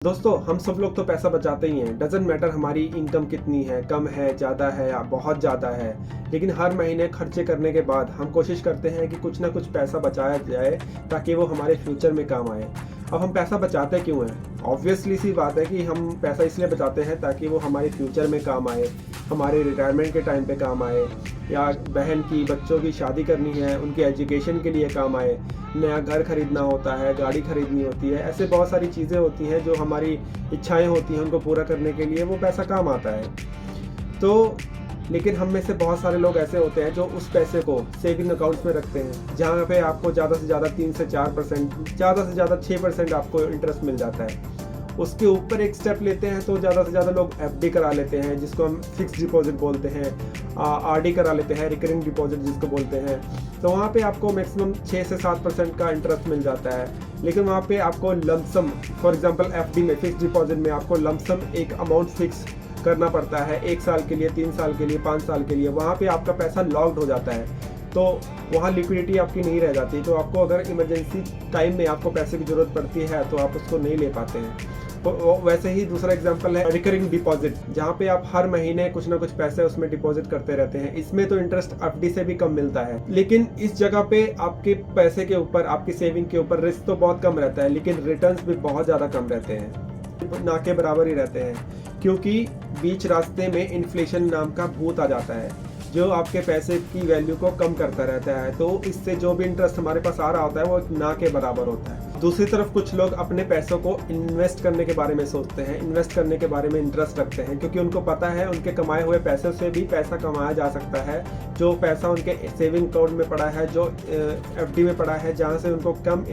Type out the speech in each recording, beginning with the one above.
दोस्तों, हम सब लोग तो पैसा बचाते ही हैं। डज़न्ट मैटर हमारी इनकम कितनी है, कम है, ज़्यादा है या बहुत ज़्यादा है। लेकिन हर महीने खर्चे करने के बाद हम कोशिश करते हैं कि कुछ ना कुछ पैसा बचाया जाए ताकि वो हमारे फ्यूचर में काम आए। अब हम पैसा बचाते क्यों हैं? ऑब्वियसली सी बात है कि हम पैसा इसलिए बचाते हैं ताकि वो हमारे फ्यूचर में काम आए, हमारे रिटायरमेंट के टाइम पे काम आए, या बहन की बच्चों की शादी करनी है, उनके एजुकेशन के लिए काम आए, नया घर खरीदना होता है, गाड़ी खरीदनी होती है। ऐसे बहुत सारी चीज़ें होती हैं जो हमारी इच्छाएं होती हैं, उनको पूरा करने के लिए वो पैसा काम आता है। तो लेकिन हम में से बहुत सारे लोग ऐसे होते हैं जो उस पैसे को सेविंग अकाउंट्स में रखते हैं, जहाँ पे आपको ज़्यादा से ज़्यादा 3 से 4%, ज़्यादा से ज़्यादा 6% आपको इंटरेस्ट मिल जाता है। उसके ऊपर एक स्टेप लेते हैं तो ज़्यादा से ज़्यादा लोग एफडी करा लेते हैं, जिसको हम फिक्स डिपॉजिट बोलते हैं, आरडी करा लेते हैं, रिकरिंग डिपॉजिट जिसको बोलते हैं। तो वहाँ पे आपको मैक्सिमम 6 से 7% का इंटरेस्ट मिल जाता है। लेकिन वहाँ पे आपको लमसम, फॉर एग्जांपल एफडी में, फिक्स डिपॉजिट में आपको लमसम एक अमाउंट फिक्स करना पड़ता है, 1 साल के लिए, 3 साल के लिए, 5 साल के लिए। वहाँ पे आपका पैसा लॉक्ड हो जाता है, तो वहाँ लिक्विडिटी आपकी नहीं रह जाती। तो आपको अगर इमरजेंसी टाइम में आपको पैसे की ज़रूरत पड़ती है तो आप उसको नहीं ले पाते हैं। तो वैसे ही दूसरा एग्जांपल है रिकरिंग डिपॉजिट, जहाँ पे आप हर महीने कुछ ना कुछ पैसे उसमें डिपॉजिट करते रहते हैं। इसमें तो इंटरेस्ट एफडी से भी कम मिलता है, लेकिन इस जगह पे आपके पैसे के ऊपर, आपकी सेविंग के ऊपर रिस्क तो बहुत कम रहता है, लेकिन रिटर्न्स भी बहुत ज़्यादा कम रहते हैं, ना के बराबर ही रहते हैं। क्योंकि बीच रास्ते में इन्फ्लेशन नाम का भूत आ जाता है, जो आपके पैसे की वैल्यू को कम करता रहता है। तो इससे जो भी इंटरेस्ट हमारे पास आ रहा होता है वो ना के बराबर होता है। दूसरी तरफ कुछ लोग अपने पैसों को इन्वेस्ट करने के बारे में सोचते हैं, इन्वेस्ट करने के बारे में इंटरेस्ट रखते हैं, क्योंकि उनको पता है उनके कमाए हुए पैसों से भी पैसा कमाया जा सकता है। जो पैसा उनके सेविंग अकाउंट में पड़ा है, जो एफडी में पड़ा है, जहाँ से उनको कम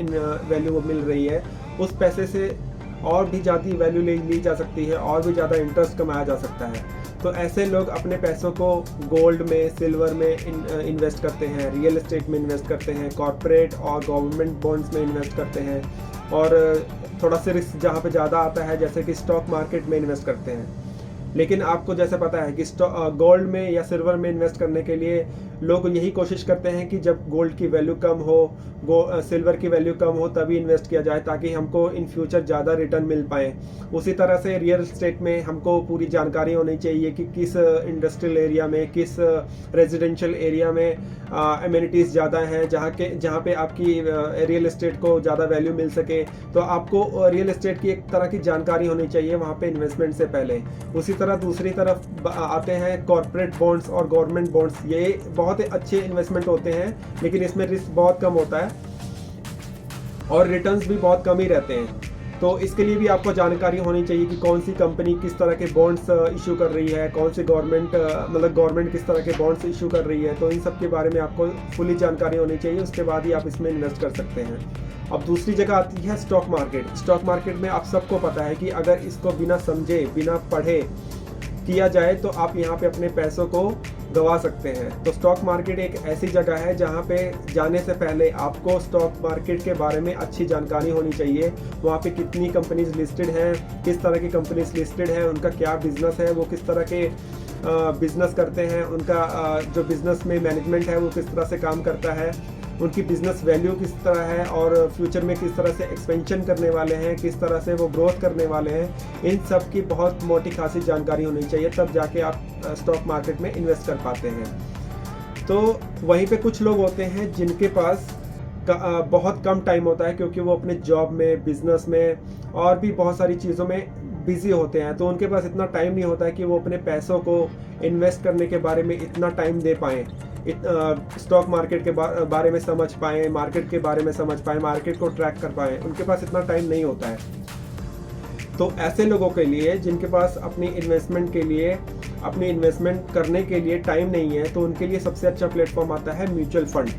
वैल्यू मिल रही है, उस पैसे से और भी ज़्यादा वैल्यू ली जा सकती है, और भी ज़्यादा इंटरेस्ट कमाया जा सकता है। तो ऐसे लोग अपने पैसों को गोल्ड में, सिल्वर में इन्वेस्ट करते हैं, रियल एस्टेट में इन्वेस्ट करते हैं, कॉर्पोरेट और गवर्नमेंट बॉन्ड्स में इन्वेस्ट करते हैं, और थोड़ा सा रिस्क जहाँ पे ज़्यादा आता है जैसे कि स्टॉक मार्केट में इन्वेस्ट करते हैं। लेकिन आपको जैसे पता है कि गोल्ड में या सिल्वर में इन्वेस्ट करने के लिए लोग यही कोशिश करते हैं कि जब गोल्ड की वैल्यू कम हो, सिल्वर की वैल्यू कम हो, तभी इन्वेस्ट किया जाए ताकि हमको इन फ्यूचर ज़्यादा रिटर्न मिल पाए। उसी तरह से रियल एस्टेट में हमको पूरी जानकारी होनी चाहिए कि किस इंडस्ट्रियल एरिया में, किस रेजिडेंशियल एरिया में एमिनिटीज़ ज़्यादा हैं, जहाँ पे आपकी रियल एस्टेट को ज़्यादा वैल्यू मिल सके। तो आपको रियल एस्टेट की एक तरह की जानकारी होनी चाहिए वहाँ पे इन्वेस्टमेंट से पहले। उसी तरह दूसरी तरफ आते हैं कॉर्पोरेट बॉन्ड्स और गवर्नमेंट बॉन्ड्स। ये बहुत ही अच्छे इन्वेस्टमेंट होते हैं, लेकिन इसमें रिस्क बहुत कम होता है और रिटर्न्स भी बहुत कम ही रहते हैं। तो इसके लिए भी आपको जानकारी होनी चाहिए कि कौन सी कंपनी किस तरह के बॉन्ड्स इशू कर रही है, कौन सी गवर्नमेंट किस तरह के बॉन्ड्स इशू कर रही है। तो इन सब के बारे में आपको फुली जानकारी होनी चाहिए, उसके बाद ही आप इसमें इन्वेस्ट कर सकते हैं। अब दूसरी जगह आती है स्टॉक मार्केट। स्टॉक मार्केट में आप सबको पता है कि अगर इसको बिना समझे, बिना पढ़े किया जाए तो आप यहाँ पे अपने पैसों को गंवा सकते हैं। तो स्टॉक मार्केट एक ऐसी जगह है जहाँ पे जाने से पहले आपको स्टॉक मार्केट के बारे में अच्छी जानकारी होनी चाहिए। वहाँ पे कितनी कंपनीज लिस्टेड हैं, किस तरह की कंपनीज लिस्टेड हैं, उनका क्या बिजनेस है, वो किस तरह के बिजनेस करते हैं, उनका जो बिजनेस में मैनेजमेंट है वो किस तरह से काम करता है, उनकी बिजनेस वैल्यू किस तरह है, और फ्यूचर में किस तरह से एक्सपेंशन करने वाले हैं, किस तरह से वो ग्रोथ करने वाले हैं। इन सब की बहुत मोटी खासी जानकारी होनी चाहिए, तब जाके आप स्टॉक मार्केट में इन्वेस्ट कर पाते हैं। तो वहीं पे कुछ लोग होते हैं जिनके पास बहुत कम टाइम होता है, क्योंकि वो अपने जॉब में, बिजनेस में और भी बहुत सारी चीज़ों में बिजी होते हैं। तो उनके पास इतना टाइम नहीं होता है कि वो अपने पैसों को इन्वेस्ट करने के बारे में इतना टाइम दे पाएँ, स्टॉक मार्केट के बारे में समझ पाएँ, मार्केट के बारे में समझ पाएँ, मार्केट को ट्रैक कर पाएँ। उनके पास इतना टाइम नहीं होता है। तो ऐसे लोगों के लिए जिनके पास अपनी इन्वेस्टमेंट करने के लिए टाइम नहीं है, तो उनके लिए सबसे अच्छा प्लेटफॉर्म आता है म्यूचुअल फंड।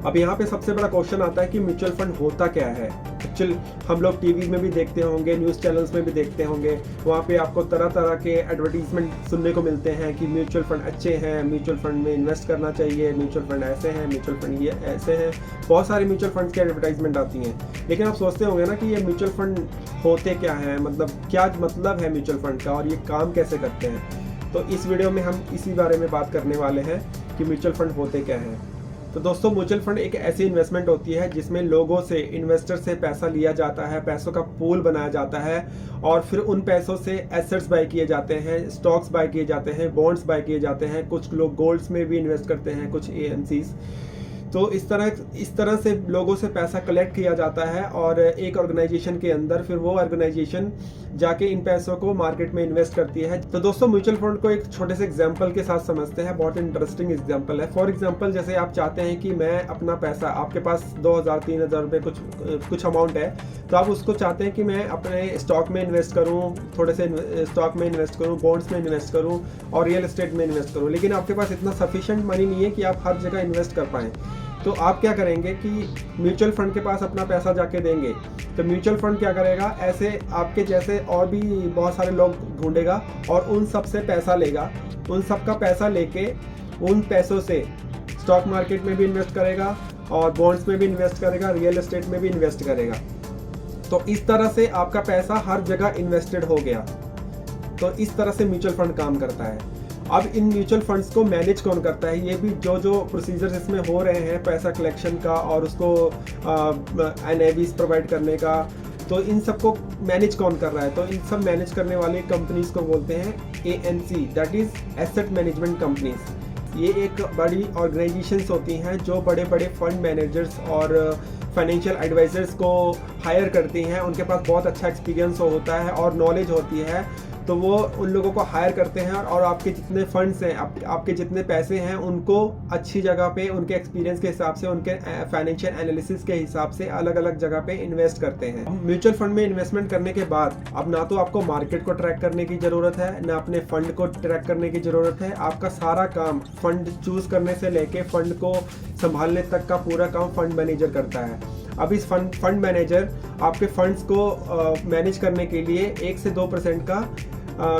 अब यहाँ पे सबसे बड़ा क्वेश्चन आता है कि म्यूचुअल फंड होता क्या है। एक्चुअल हम लोग टीवी में भी देखते होंगे, न्यूज़ चैनल्स में भी देखते होंगे, वहाँ पे आपको तरह तरह के एडवर्टीजमेंट सुनने को मिलते हैं कि म्यूचुअल फंड अच्छे हैं, म्यूचुअल फंड में इन्वेस्ट करना चाहिए, म्यूचुअल फंड ऐसे हैं, म्यूचुअल फंड ये ऐसे हैं। बहुत सारी म्यूचुअल फंड की एडवर्टाइजमेंट आती हैं। लेकिन आप सोचते होंगे ना कि ये म्यूचुअल फंड होते क्या हैं, मतलब क्या मतलब है म्यूचुअल फंड का, और ये काम कैसे करते हैं। तो इस वीडियो में हम इसी बारे में बात करने वाले हैं कि म्यूचुअल फंड होते क्या हैं। तो दोस्तों म्यूचुअल फंड एक ऐसी इन्वेस्टमेंट होती है जिसमें लोगों से, इन्वेस्टर से पैसा लिया जाता है, पैसों का पूल बनाया जाता है और फिर उन पैसों से एसेट्स बाय किए जाते हैं, स्टॉक्स बाय किए जाते हैं, बॉन्ड्स बाय किए जाते हैं, कुछ लोग गोल्ड्स में भी इन्वेस्ट करते हैं, कुछ एएमसीज। तो इस तरह से लोगों से पैसा कलेक्ट किया जाता है और एक ऑर्गेनाइजेशन के अंदर फिर वो ऑर्गेनाइजेशन जाके इन पैसों को मार्केट में इन्वेस्ट करती है। तो दोस्तों म्यूचुअल फंड को एक छोटे से एग्जांपल के साथ समझते हैं, बहुत इंटरेस्टिंग एग्जांपल है। फॉर एग्जांपल जैसे आप चाहते हैं कि मैं अपना पैसा, आपके पास 2000-3000 रुपये कुछ अमाउंट है, तो आप उसको चाहते हैं कि मैं अपने स्टॉक में इन्वेस्ट करूँ, थोड़े से स्टॉक में इन्वेस्ट करूँ, बॉन्ड्स में इन्वेस्ट करूँ और रियल एस्टेट में इन्वेस्ट करूँ, लेकिन आपके पास इतना सफिशिएंट मनी नहीं है कि आप हर जगह इन्वेस्ट कर पाएँ। तो आप क्या करेंगे कि म्यूचुअल फंड के पास अपना पैसा जाके देंगे, तो म्यूचुअल फंड क्या करेगा, ऐसे आपके जैसे और भी बहुत सारे लोग ढूंढेगा और उन सब से पैसा लेगा, उन सब का पैसा लेके उन पैसों से स्टॉक मार्केट में भी इन्वेस्ट करेगा और बॉन्ड्स में भी इन्वेस्ट करेगा, रियल एस्टेट में भी इन्वेस्ट करेगा। तो इस तरह से आपका पैसा हर जगह इन्वेस्टेड हो गया। तो इस तरह से म्यूचुअल फंड काम करता है। अब इन म्यूचुअल फंड्स को मैनेज कौन करता है, ये भी जो प्रोसीजर्स इसमें हो रहे हैं पैसा कलेक्शन का और उसको एनएवीज प्रोवाइड करने का, तो इन सबको मैनेज कौन कर रहा है, तो इन सब मैनेज करने वाली कंपनीज को बोलते हैं AMC, that is asset management companies. ये एक बड़ी ऑर्गेनाइजेशंस होती हैं जो बड़े बड़े फंड मैनेजर्स और फाइनेंशियल एडवाइजर्स को हायर करती हैं। उनके पास बहुत अच्छा एक्सपीरियंस होता है और नॉलेज होती है, तो वो उन लोगों को हायर करते हैं और आपके जितने फंड्स हैं, आपके जितने पैसे हैं, उनको अच्छी जगह पे उनके एक्सपीरियंस के हिसाब से, उनके फाइनेंशियल एनालिसिस के हिसाब से अलग अलग जगह पे इन्वेस्ट करते हैं। म्यूचुअल फंड में इन्वेस्टमेंट करने के बाद अब ना तो आपको मार्केट को ट्रैक करने की ज़रूरत है, ना अपने फंड को ट्रैक करने की ज़रूरत है। आपका सारा काम फंड चूज़ करने से लेके फंड को संभालने तक का पूरा काम फंड मैनेजर करता है। अब इस फंड मैनेजर आपके फंड्स को मैनेज करने के लिए 1 से 2% का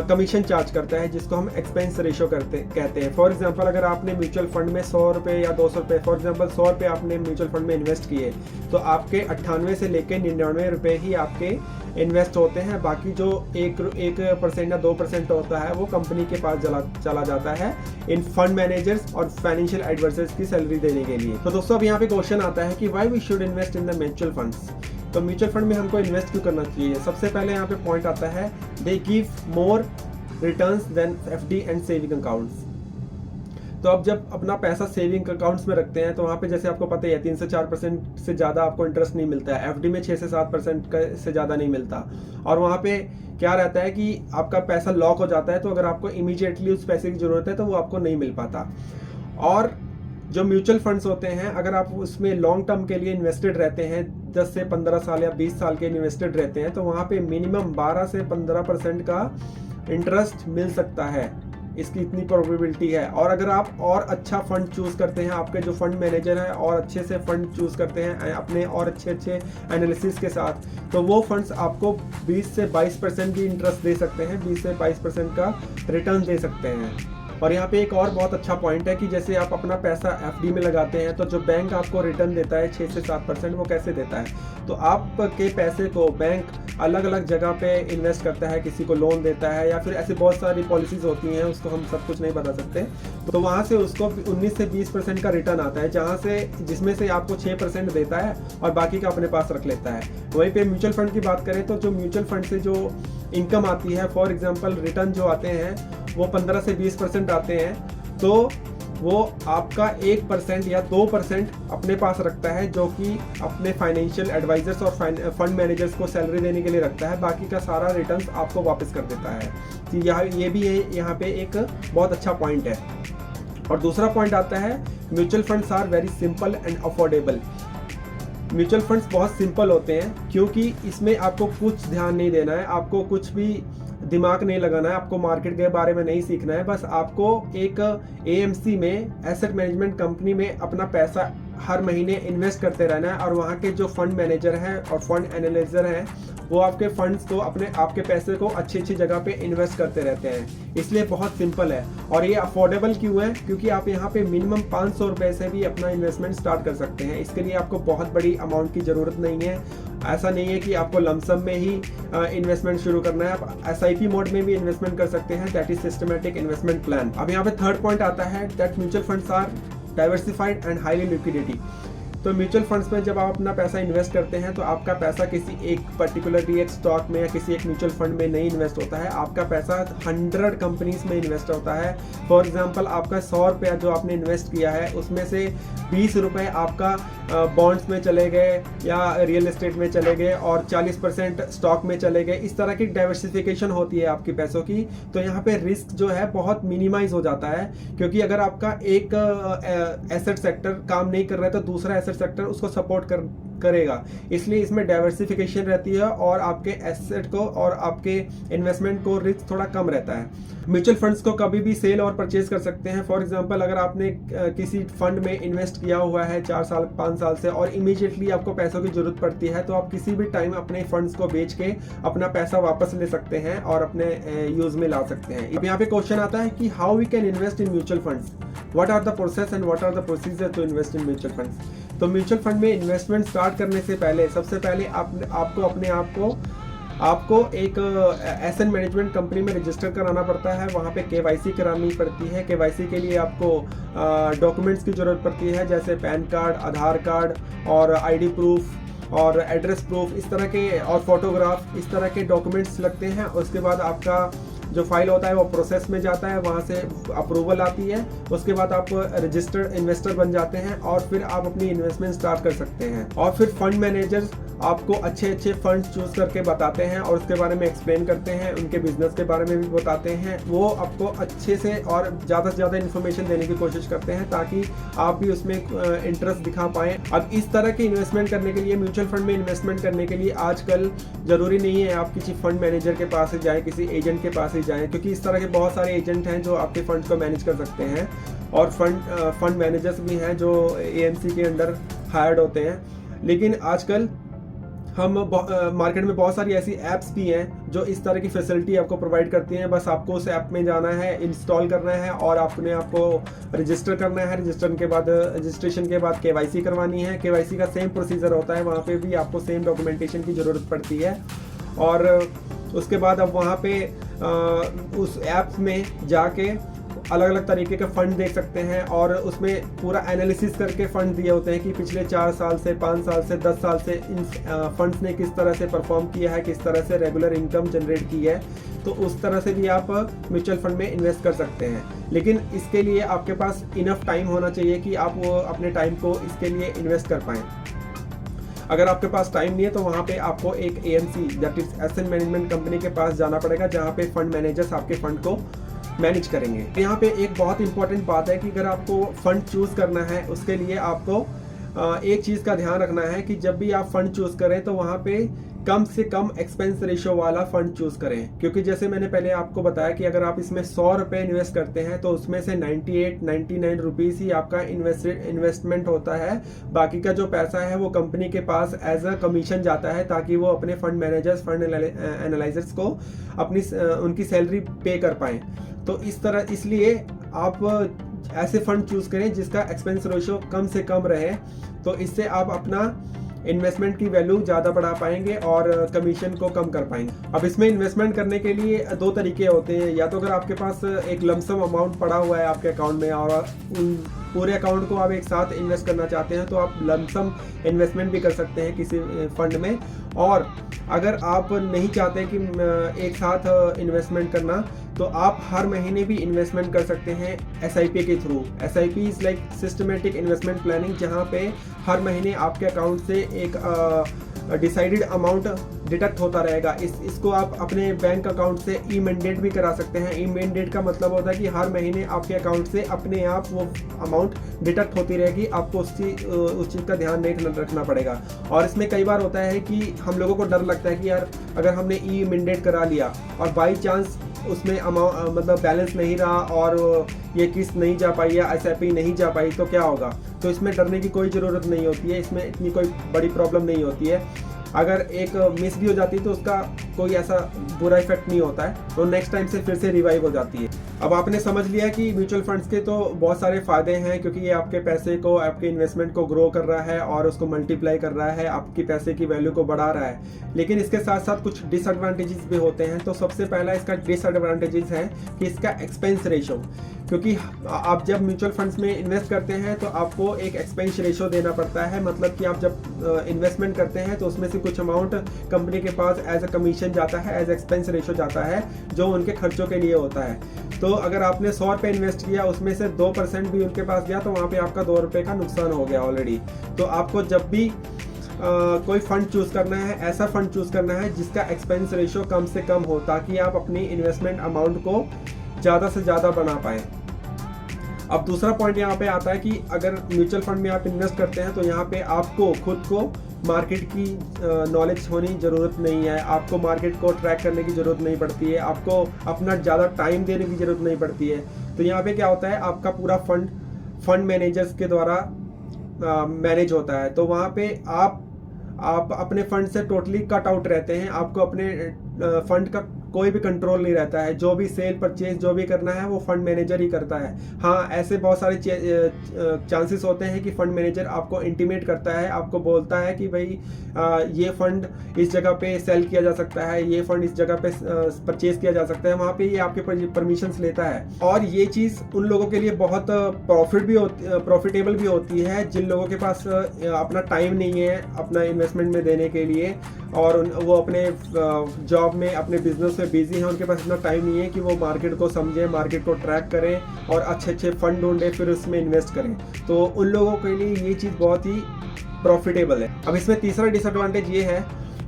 कमीशन चार्ज करता है, जिसको हम एक्सपेंस रेशो कहते हैं। फॉर एग्जांपल अगर आपने म्यूचुअल फंड में 100 रुपये या 200 रुपये, फॉर एग्जांपल 100 रुपये आपने म्यूचुअल फंड में इन्वेस्ट किए, तो आपके 98 से लेकर 99 रुपये ही आपके इन्वेस्ट होते हैं। बाकी जो 1% या 2% होता है वो कंपनी के पास चला जाता है इन फंड मैनेजर्स और फाइनेंशियल एडवाइजर्स की सैलरी देने के लिए। तो दोस्तों अब यहाँ पे क्वेश्चन आता है कि why we should invest in the mutual funds. तो म्यूचुअल फंड में हमको इन्वेस्ट क्यों करना चाहिए। सबसे पहले यहाँ पे पॉइंट आता है, they give more returns than FD and saving accounts. तो अब जब अपना पैसा सेविंग अकाउंट्स में रखते हैं तो वहाँ पे जैसे आपको पता ही है 3 से 4% से ज़्यादा आपको इंटरेस्ट नहीं मिलता है, एफडी में 6 से 7% से ज़्यादा नहीं मिलता। और वहाँ पे क्या रहता है कि आपका पैसा लॉक हो जाता है, तो अगर आपको इमीडिएटली उस पैसे की ज़रूरत है तो वो आपको नहीं मिल पाता। और जो म्यूचुअल फंड्स होते हैं, अगर आप उसमें लॉन्ग टर्म के लिए इन्वेस्टेड रहते हैं, 10 से 15 साल या 20 साल के इन्वेस्टेड रहते हैं, तो वहाँ पे मिनिमम 12 से 15% का इंटरेस्ट मिल सकता है, इसकी इतनी प्रोबेबिलिटी है। और अगर आप और अच्छा फंड चूज़ करते हैं, आपके जो फंड मैनेजर है और अच्छे से फंड चूज़ करते हैं अपने और अच्छे एनालिसिस के साथ, तो वो फंड्स आपको 20 से 22% की इंटरेस्ट दे सकते हैं, 20 से 22% का रिटर्न दे सकते हैं। और यहाँ पे एक और बहुत अच्छा पॉइंट है कि जैसे आप अपना पैसा एफडी में लगाते हैं, तो जो बैंक आपको रिटर्न देता है 6 से 7%, वो कैसे देता है, तो आपके पैसे को बैंक अलग अलग जगह पे इन्वेस्ट करता है, किसी को लोन देता है या फिर ऐसी बहुत सारी पॉलिसीज होती हैं, उसको हम सब कुछ नहीं बता सकते। तो वहाँ से उसको 19 से 20% का रिटर्न आता है, जिसमें से आपको 6% देता है और बाकी का अपने पास रख लेता है। वहीं पे म्यूचुअल फंड की बात करें तो जो म्यूचुअल फंड से जो इनकम आती है, फॉर एग्जाम्पल रिटर्न जो आते हैं वो 15 से 20% आते हैं, तो वो आपका 1% या 2% अपने पास रखता है, जो कि अपने फाइनेंशियल एडवाइजर्स और फंड मैनेजर्स को सैलरी देने के लिए रखता है। बाकी का सारा रिटर्न्स आपको वापस कर देता है। तो ये भी यहाँ पे एक बहुत अच्छा पॉइंट है। और दूसरा पॉइंट आता है, mutual funds are very simple and affordable. Mutual funds बहुत सिंपल होते हैं क्योंकि इसमें आपको कुछ ध्यान नहीं देना है, आपको कुछ भी दिमाग नहीं लगाना है, आपको मार्केट के बारे में नहीं सीखना है। बस आपको एक एएमसी में, एसेट मैनेजमेंट कंपनी में अपना पैसा हर महीने इन्वेस्ट करते रहना है और वहाँ के जो फंड मैनेजर हैं और फंड एनालाइजर हैं वो आपके फंड्स को, आपके पैसे को अच्छी अच्छी जगह पे इन्वेस्ट करते रहते हैं। इसलिए बहुत सिंपल है। और ये अफोर्डेबल क्यों है, क्योंकि आप यहाँ पे मिनिमम 500 रुपये से भी अपना इन्वेस्टमेंट स्टार्ट कर सकते हैं। इसके लिए आपको बहुत बड़ी अमाउंट की ज़रूरत नहीं है। ऐसा नहीं है कि आपको लमसम में ही इन्वेस्टमेंट शुरू करना है, आप SIP मोड में भी इन्वेस्टमेंट कर सकते हैं, that is systematic investment plan. अब यहाँ पे थर्ड पॉइंट आता है that mutual funds are diversified and highly liquidity. तो म्यूचुअल फंड्स में जब आप अपना पैसा इन्वेस्ट करते हैं तो आपका पैसा किसी एक पर्टिकुलरली एक स्टॉक में या किसी एक म्यूचुअल फंड में नहीं इन्वेस्ट होता है, आपका पैसा 100 कंपनीज में इन्वेस्ट होता है। फॉर एग्जांपल आपका 100 रुपया जो आपने इन्वेस्ट किया है उसमें से 20 रुपये आपका बॉन्ड्स में चले गए या रियल एस्टेट में चले गए और 40% स्टॉक में चले गए। इस तरह की डाइवर्सिफिकेशन होती है आपके पैसों की। तो यहाँ पे रिस्क जो है बहुत मिनिमाइज हो जाता है, क्योंकि अगर आपका एक एसेट सेक्टर काम नहीं कर रहा है तो दूसरा एसेट सेक्टर उसको सपोर्ट करेगा। इसलिए इसमें डाइवर्सिफिकेशन रहती है और आपके एसेट को और आपके इन्वेस्टमेंट को रिस्क थोड़ा कम रहता है। म्यूचुअल फंड्स को कभी भी सेल और परचेज कर सकते हैं। फॉर एग्जांपल अगर आपने किसी फंड में इन्वेस्ट किया हुआ है 4 साल 5 साल से और इमीडिएटली आपको पैसों की जरूरत पड़ती है तो आप किसी भी टाइम अपने फंड्स को बेच के अपना पैसा वापस ले सकते हैं और अपने यूज में ला सकते हैं। अब यहाँ पे क्वेश्चन आता है कि how we can invest in mutual funds, what are the process and what are the procedure to invest in mutual funds. तो म्यूचुअल फंड में इन्वेस्टमेंट स्टार्ट करने से पहले सबसे पहले आपको एक एसेट मैनेजमेंट कंपनी में रजिस्टर कराना पड़ता है। वहाँ पे केवाईसी करानी पड़ती है। केवाईसी के लिए आपको डॉक्यूमेंट्स की ज़रूरत पड़ती है, जैसे पैन कार्ड, आधार कार्ड और आईडी प्रूफ और एड्रेस प्रूफ, इस तरह के, और फोटोग्राफ, इस तरह के डॉक्यूमेंट्स लगते हैं। उसके बाद आपका जो फाइल होता है वो प्रोसेस में जाता है, वहाँ से अप्रूवल आती है। उसके बाद आप रजिस्टर्ड इन्वेस्टर बन जाते हैं और फिर आप अपनी इन्वेस्टमेंट स्टार्ट कर सकते हैं। और फिर फंड मैनेजर्स आपको अच्छे फंड चूज करके बताते हैं और उसके बारे में एक्सप्लेन करते हैं, उनके बिजनेस के बारे में भी बताते हैं। वो आपको अच्छे से और ज़्यादा से ज़्यादा इन्फॉर्मेशन देने की कोशिश करते हैं ताकि आप भी उसमें इंटरेस्ट दिखा पाएँ। अब इस तरह की इन्वेस्टमेंट करने के लिए, म्यूचुअल फंड में इन्वेस्टमेंट करने के लिए आजकल ज़रूरी नहीं है आप किसी फंड मैनेजर के पास ही जाएँ, किसी एजेंट के पास ही जाएँ, क्योंकि इस तरह के बहुत सारे एजेंट हैं जो आपके फंड को मैनेज कर सकते हैं और फंड मैनेजर्स भी हैं जो एएमसी के अंडर हायर्ड होते हैं। लेकिन आजकल हम मार्केट में बहुत सारी ऐसी ऐप्स भी हैं जो इस तरह की फैसिलिटी आपको प्रोवाइड करती हैं। बस आपको उस ऐप में जाना है, इंस्टॉल करना है और आपको रजिस्टर करना है। रजिस्ट्रेशन के बाद केवाईसी करवानी है। केवाईसी का सेम प्रोसीजर होता है, वहाँ पे भी आपको सेम डॉक्यूमेंटेशन की ज़रूरत पड़ती है। और उसके बाद अब वहाँ पे उस ऐप में जाके अलग अलग तरीके के फंड देख सकते हैं और उसमें पूरा एनालिसिस करके फंड दिए होते हैं कि पिछले 4 साल से, 5 साल से, 10 साल से इन फंड्स ने किस तरह से परफॉर्म किया है, किस तरह से रेगुलर इनकम जनरेट की है। तो उस तरह से भी आप म्यूचुअल फंड में इन्वेस्ट कर सकते हैं। लेकिन इसके लिए आपके पास इनफ टाइम होना चाहिए कि आप वो अपने टाइम को इसके लिए इन्वेस्ट कर पाएँ। अगर आपके पास टाइम नहीं है तो वहाँ पे आपको एक AMC, that is asset management company के पास जाना पड़ेगा, जहाँ पे फंड मैनेजर्स आपके फंड को मैनेज करेंगे। यहाँ पे एक बहुत इंपॉर्टेंट बात है कि अगर आपको फंड चूज करना है उसके लिए आपको एक चीज़ का ध्यान रखना है कि जब भी आप फंड चूज करें तो वहाँ पे कम से कम एक्सपेंस रेशियो वाला फंड चूज करें। क्योंकि जैसे मैंने पहले आपको बताया कि अगर आप इसमें 100 रुपये इन्वेस्ट करते हैं तो उसमें से 99 रुपीज़ ही आपका इन्वेस्टमेंट होता है। बाकी का जो पैसा है वो कंपनी के पास एज अ कमीशन जाता है ताकि वो अपने फंड मैनेजर्स, फंड एनालाइजर्स को उनकी सैलरी पे कर पाएँ। तो इसलिए आप ऐसे फंड चूज करें जिसका एक्सपेंस रेशियो कम से कम रहे, तो इससे आप अपना इन्वेस्टमेंट की वैल्यू ज़्यादा बढ़ा पाएंगे और कमीशन को कम कर पाएंगे। अब इसमें इन्वेस्टमेंट करने के लिए 2 तरीके होते हैं। या तो अगर आपके पास एक लमसम अमाउंट पड़ा हुआ है आपके अकाउंट में और उन पूरे अकाउंट को आप एक साथ इन्वेस्ट करना चाहते हैं तो आप लमसम इन्वेस्टमेंट भी कर सकते हैं किसी फंड में। और अगर आप नहीं चाहते कि एक साथ इन्वेस्टमेंट करना तो आप हर महीने भी इन्वेस्टमेंट कर सकते हैं SIP के through. SIP is like systematic investment planning, जहाँ पे हर महीने आपके अकाउंट से एक डिसाइडेड अमाउंट डिडक्ट होता रहेगा। इसको आप अपने बैंक अकाउंट से ई मैंडेट भी करा सकते हैं। ई मैंडेट का मतलब होता है कि हर महीने आपके अकाउंट से अपने आप वो अमाउंट डिडक्ट होती रहेगी, आपको उस चीज़ का ध्यान नहीं रखना पड़ेगा। और इसमें कई बार होता है कि हम लोगों को डर लगता है कि यार अगर हमने ई मैंडेट करा लिया और बाई चांस उसमें मतलब बैलेंस नहीं रहा और ये किस्त नहीं जा पाई या SIP नहीं जा पाई तो क्या होगा। तो इसमें डरने की कोई ज़रूरत नहीं होती है, इसमें इतनी कोई बड़ी प्रॉब्लम नहीं होती है। अगर एक मिस भी हो जाती है तो उसका कोई ऐसा बुरा इफेक्ट नहीं होता है, तो नेक्स्ट टाइम से फिर से रिवाइव हो जाती है। अब आपने समझ लिया कि म्यूचुअल फंड्स के तो बहुत सारे फ़ायदे हैं, क्योंकि ये आपके पैसे को, आपके इन्वेस्टमेंट को ग्रो कर रहा है और उसको मल्टीप्लाई कर रहा है, आपकी पैसे की वैल्यू को बढ़ा रहा है। लेकिन इसके साथ साथ कुछ डिसएडवांटेजेस भी होते हैं। तो सबसे पहला इसका डिसएडवांटेजेस है कि इसका एक्सपेंस रेशो, क्योंकि आप जब म्यूचुअल फंड्स में इन्वेस्ट करते हैं तो आपको एक एक्सपेंस रेशो देना पड़ता है, मतलब कि आप जब इन्वेस्टमेंट करते हैं तो उसमें से कुछ अमाउंट कंपनी के पास एज अ कमीशन जाता है, एज एक्सपेंस रेशो जाता है, जो उनके खर्चों के लिए होता है। तो अगर आपने 100 रुपये इन्वेस्ट किया, उसमें से 2% भी उनके पास गया तो वहाँ पे आपका 2 रुपये का नुकसान हो गया ऑलरेडी। तो आपको जब भी कोई फंड चूज़ करना है, ऐसा फंड चूज़ करना है जिसका एक्सपेंस रेशो कम से कम हो, ताकि आप अपनी इन्वेस्टमेंट अमाउंट को ज़्यादा से ज़्यादा बना पाएँ। अब दूसरा पॉइंट यहाँ पे आता है कि अगर म्यूचुअल फंड में आप इन्वेस्ट करते हैं तो यहाँ पे आपको खुद को मार्केट की नॉलेज होनी ज़रूरत नहीं है, आपको मार्केट को ट्रैक करने की ज़रूरत नहीं पड़ती है, आपको अपना ज़्यादा टाइम देने की ज़रूरत नहीं पड़ती है। तो यहाँ पे क्या होता है, आपका पूरा फंड मैनेजर्स के द्वारा मैनेज होता है। तो वहाँ पे आप अपने फंड से टोटली कट आउट रहते हैं, आपको अपने फंड का कोई भी कंट्रोल नहीं रहता है। जो भी सेल परचेज जो भी करना है वो फंड मैनेजर ही करता है। हाँ, ऐसे बहुत सारे चांसेस होते हैं कि फंड मैनेजर आपको इंटीमेट करता है, आपको बोलता है कि भाई ये फंड इस जगह पे सेल किया जा सकता है, ये फंड इस जगह पे परचेज किया जा सकता है, वहाँ पे ये आपके परमिशंस लेता है। और ये चीज़ उन लोगों के लिए बहुत प्रॉफिटेबल भी होती है जिन लोगों के पास अपना टाइम नहीं है अपना इन्वेस्टमेंट में देने के लिए, और वो अपने जॉब में, अपने बिजनेस में बिजी हैं, उनके पास इतना टाइम नहीं है कि वो मार्केट को समझें, मार्केट को ट्रैक करें और अच्छे फंड ढूंढें, फिर उसमें इन्वेस्ट करें। तो उन लोगों के लिए ये चीज़ बहुत ही प्रॉफिटेबल है। अब इसमें तीसरा डिसएडवांटेज ये है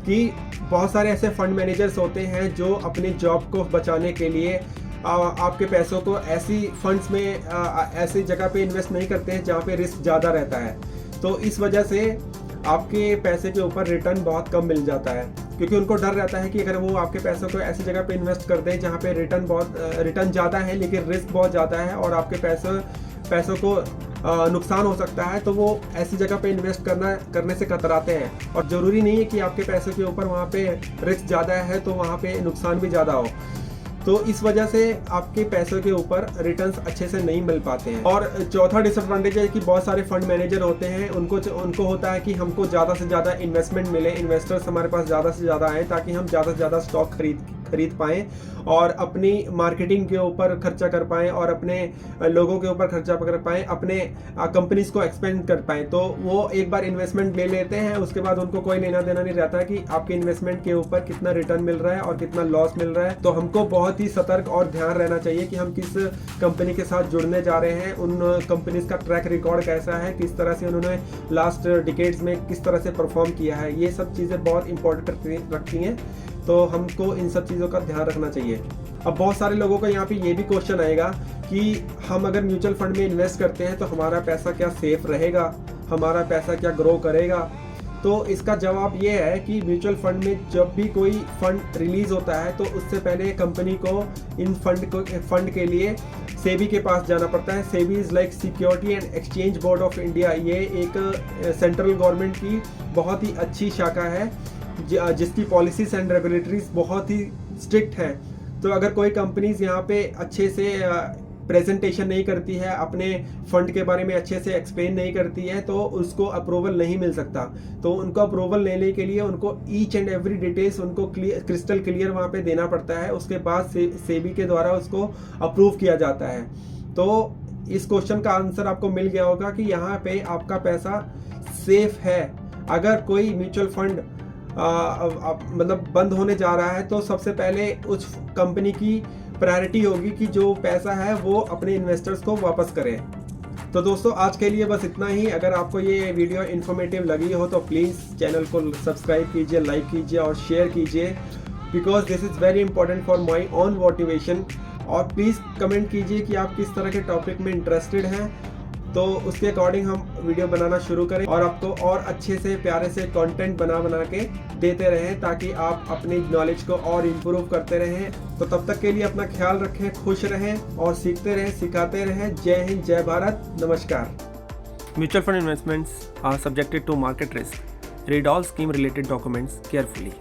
कि बहुत सारे ऐसे फंड मैनेजर्स होते हैं जो अपनी जॉब को बचाने के लिए आपके पैसों को ऐसी फंड्स में ऐसी जगह पे इन्वेस्ट नहीं करते हैं जहाँ पे रिस्क ज़्यादा रहता है। तो इस वजह से आपके पैसे के ऊपर रिटर्न बहुत कम मिल जाता है, क्योंकि उनको डर रहता है कि अगर वो आपके पैसों को ऐसी जगह पे इन्वेस्ट कर दें जहाँ पे रिटर्न ज़्यादा है लेकिन रिस्क बहुत ज़्यादा है और आपके पैसों को नुकसान हो सकता है, तो वो ऐसी जगह पे इन्वेस्ट करने से कतराते हैं। और ज़रूरी नहीं है कि आपके पैसों के ऊपर वहाँ पे रिस्क ज़्यादा है तो वहाँ पे नुकसान भी ज़्यादा हो। तो इस वजह से आपके पैसों के ऊपर रिटर्न्स अच्छे से नहीं मिल पाते हैं। और चौथा डिसएडवांटेज है कि बहुत सारे फंड मैनेजर होते हैं, उनको होता है कि हमको ज़्यादा से ज़्यादा इन्वेस्टमेंट मिले, इन्वेस्टर्स हमारे पास ज़्यादा से ज़्यादा आए ताकि हम ज़्यादा से ज़्यादा स्टॉक खरीद पाएँ और अपनी मार्केटिंग के ऊपर खर्चा कर पाएँ और अपने लोगों के ऊपर खर्चा कर पाएँ, अपने कंपनीज को एक्सपेंड कर पाएँ। तो वो एक बार इन्वेस्टमेंट ले लेते हैं, उसके बाद उनको कोई लेना देना नहीं रहता है कि आपके इन्वेस्टमेंट के ऊपर कितना रिटर्न मिल रहा है और कितना लॉस मिल रहा है। तो हमको बहुत ही सतर्क और ध्यान रहना चाहिए कि हम किस कंपनी के साथ जुड़ने जा रहे हैं, उन कंपनीज का ट्रैक रिकॉर्ड कैसा है, किस तरह से उन्होंने लास्ट डिकेड्स में किस तरह से परफॉर्म किया है। ये सब चीज़ें बहुत इंपॉर्टेंट रखती हैं, तो हमको इन सब चीज़ों का ध्यान रखना चाहिए। अब बहुत सारे लोगों को यहाँ पे ये भी क्वेश्चन आएगा कि हम अगर म्यूचुअल फंड में इन्वेस्ट करते हैं तो हमारा पैसा क्या सेफ रहेगा, हमारा पैसा क्या ग्रो करेगा। तो इसका जवाब ये है कि म्यूचुअल फंड में जब भी कोई फंड रिलीज होता है तो उससे पहले कंपनी को इन फंड के लिए सेबी के पास जाना पड़ता है। SEBI is like security and exchange board of India. ये एक सेंट्रल गवर्नमेंट की बहुत ही अच्छी शाखा है जिसकी पॉलिसीज एंड रेगुलेटरीज बहुत ही स्ट्रिक्ट हैं। तो अगर कोई कंपनीज यहाँ पे अच्छे से प्रेजेंटेशन नहीं करती है, अपने फंड के बारे में अच्छे से एक्सप्लेन नहीं करती है, तो उसको अप्रूवल नहीं मिल सकता। तो उनको अप्रूवल लेने के लिए उनको ईच एंड एवरी डिटेल्स उनको क्रिस्टल क्लियर वहाँ पे देना पड़ता है, उसके बाद सेबी के द्वारा उसको अप्रूव किया जाता है। तो इस क्वेश्चन का आंसर आपको मिल गया होगा कि यहाँ पे आपका पैसा सेफ है। अगर कोई म्यूचुअल फंड मतलब बंद होने जा रहा है तो सबसे पहले उस कंपनी की प्रायोरिटी होगी कि जो पैसा है वो अपने इन्वेस्टर्स को वापस करें। तो दोस्तों आज के लिए बस इतना ही। अगर आपको ये वीडियो इन्फॉर्मेटिव लगी हो तो प्लीज़ चैनल को सब्सक्राइब कीजिए, लाइक कीजिए और शेयर कीजिए, because this is very important for my own motivation. और प्लीज़ कमेंट कीजिए कि आप किस तरह के टॉपिक में इंटरेस्टेड हैं, तो उसके अकॉर्डिंग हम वीडियो बनाना शुरू करें और आपको और अच्छे से प्यारे से कंटेंट बना के देते रहें ताकि आप अपनी नॉलेज को और इम्प्रूव करते रहें। तो तब तक के लिए अपना ख्याल रखें, खुश रहें और सीखते रहें, सिखाते रहें। जय हिंद, जय भारत, नमस्कार। Mutual fund investments are subjected to market risk. Read all scheme related documents carefully.